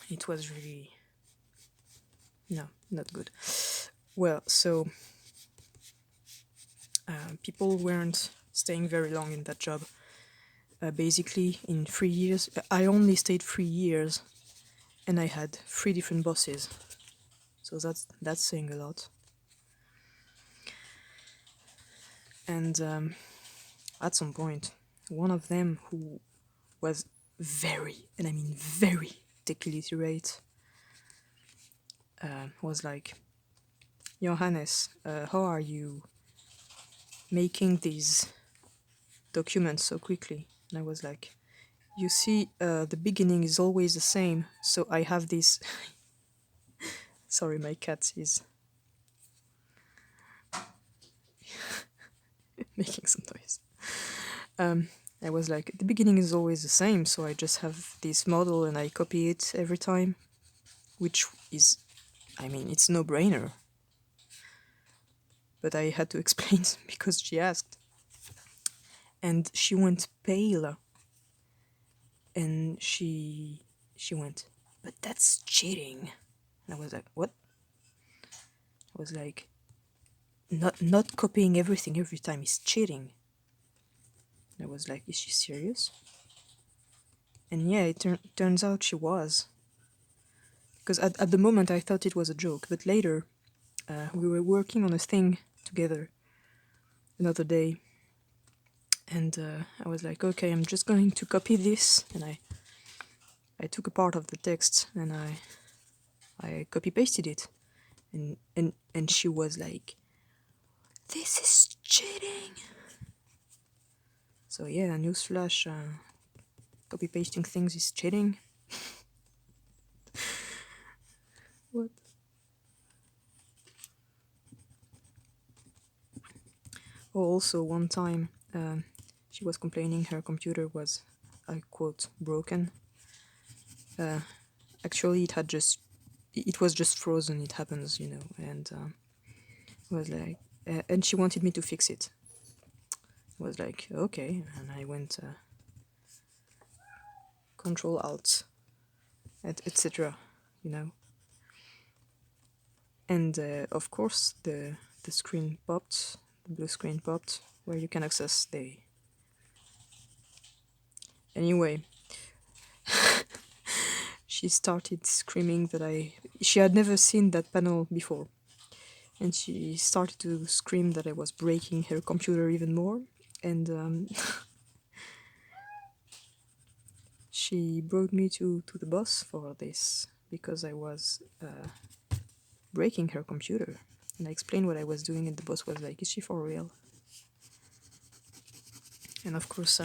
It was really, no, not good. Well, so people weren't staying very long in that job. Basically, in 3 years, I only stayed 3 years, and I had 3 different bosses. So that's saying a lot. And at some point, one of them, who was very, and I mean very, tech illiterate, was like, Johannes, how are you making these documents so quickly? And I was like, you see, the beginning is always the same, so I have this. Sorry, my cat is making some noise. I was like, the beginning is always the same, so I just have this model and I copy it every time, which is, I mean, it's no brainer. But I had to explain because she asked. And she went pale. And she went, but that's cheating. And I was like, what? I was like, not copying everything every time is cheating. And I was like, is she serious? And yeah, it turns out she was. Because at the moment I thought it was a joke, but later we were working on a thing together another day, and I was like, okay, I'm just going to copy this, and I took a part of the text and I copy pasted it, and she was like, this is cheating. So yeah, newsflash, copy pasting things is cheating. What? Oh, also one time she was complaining her computer was, I quote, broken. Actually, it was just frozen. It happens, and was like, and she wanted me to fix it. I was like, okay, and I went Control Alt, etc. And of course the screen popped, the blue screen popped, where you can access the. Anyway, she started screaming that she had never seen that panel before, and she started to scream that I was breaking her computer even more, and she brought me to the boss for this because I was breaking her computer, and I explained what I was doing, and the boss was like, is she for real? And of course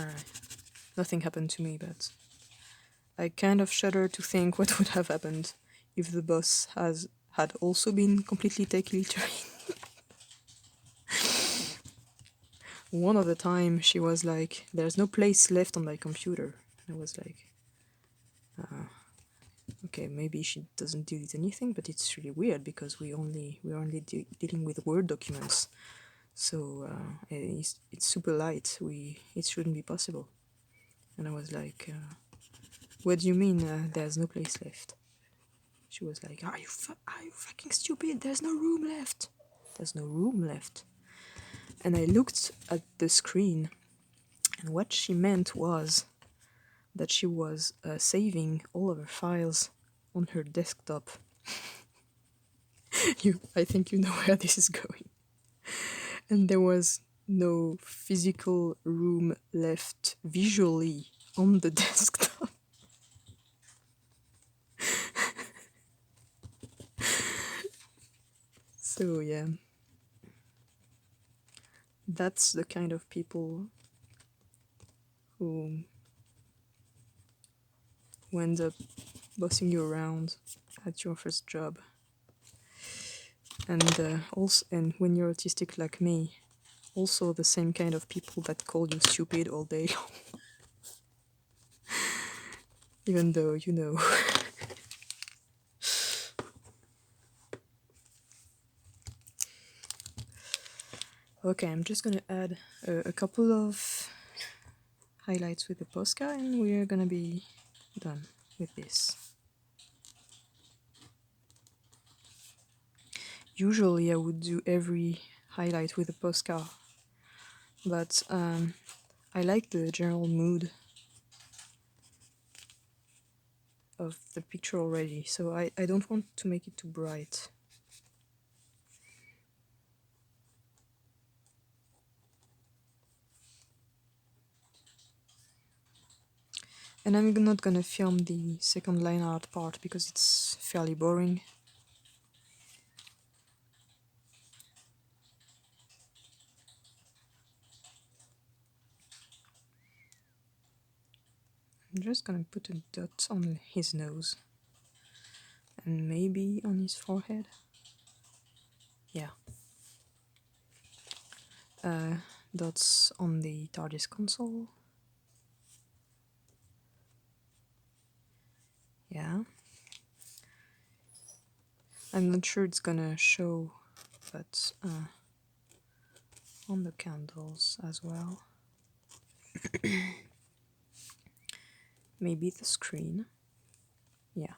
nothing happened to me, but I kind of shudder to think what would have happened if the boss had also been completely tech illiterate. One of the time she was like, there's no place left on my computer. I was like, okay, maybe she doesn't delete anything, but it's really weird because we're only dealing with Word documents, so it's super light. It shouldn't be possible. And I was like, what do you mean there's no place left? She was like, are you fucking stupid? There's no room left. There's no room left. And I looked at the screen, and what she meant was that she was saving all of her files on her desktop. I think you know where this is going. And there was no physical room left visually on the desktop. So yeah, that's the kind of people who end up bossing you around at your first job. And also, and when you're autistic like me, also the same kind of people that call you stupid all day long. Even though you know. Okay, I'm just gonna add a couple of highlights with the Posca and we're gonna be done with this. Usually I would do every highlight with a Posca, but I like the general mood of the picture already, so I don't want to make it too bright. And I'm not gonna film the second line art part because it's fairly boring. I'm just gonna put a dot on his nose and maybe on his forehead. Yeah. Dots on the TARDIS console. Yeah. I'm not sure it's gonna show, but on the candles as well. Maybe the screen. Yeah.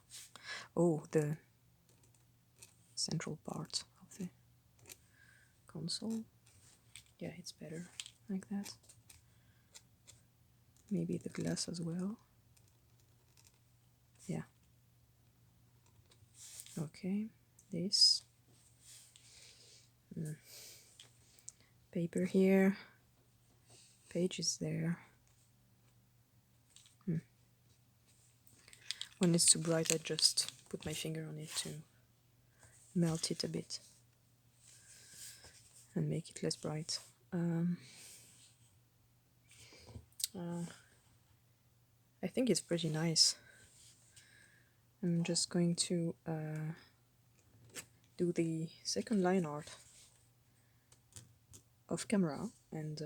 Oh, the central part of the console. Yeah, it's better like that. Maybe the glass as well. Yeah. Okay, this. Paper here. Page is there. When it's too bright, I just put my finger on it to melt it a bit and make it less bright. I think it's pretty nice. I'm just going to do the second line art off camera, and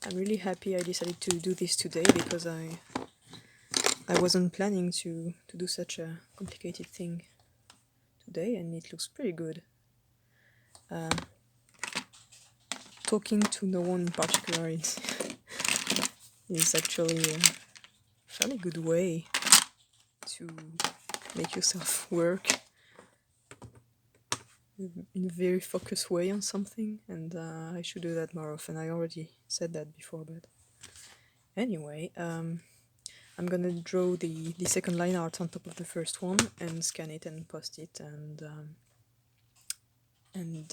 I'm really happy I decided to do this today because I wasn't planning to do such a complicated thing today, and it looks pretty good. Talking to no one in particular is actually a fairly good way to make yourself work in a very focused way on something, and I should do that more often. I already said that before, but anyway, I'm gonna draw the second line art on top of the first one and scan it and post it, and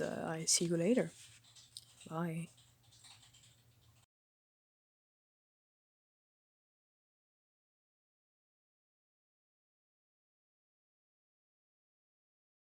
I see you later. Bye.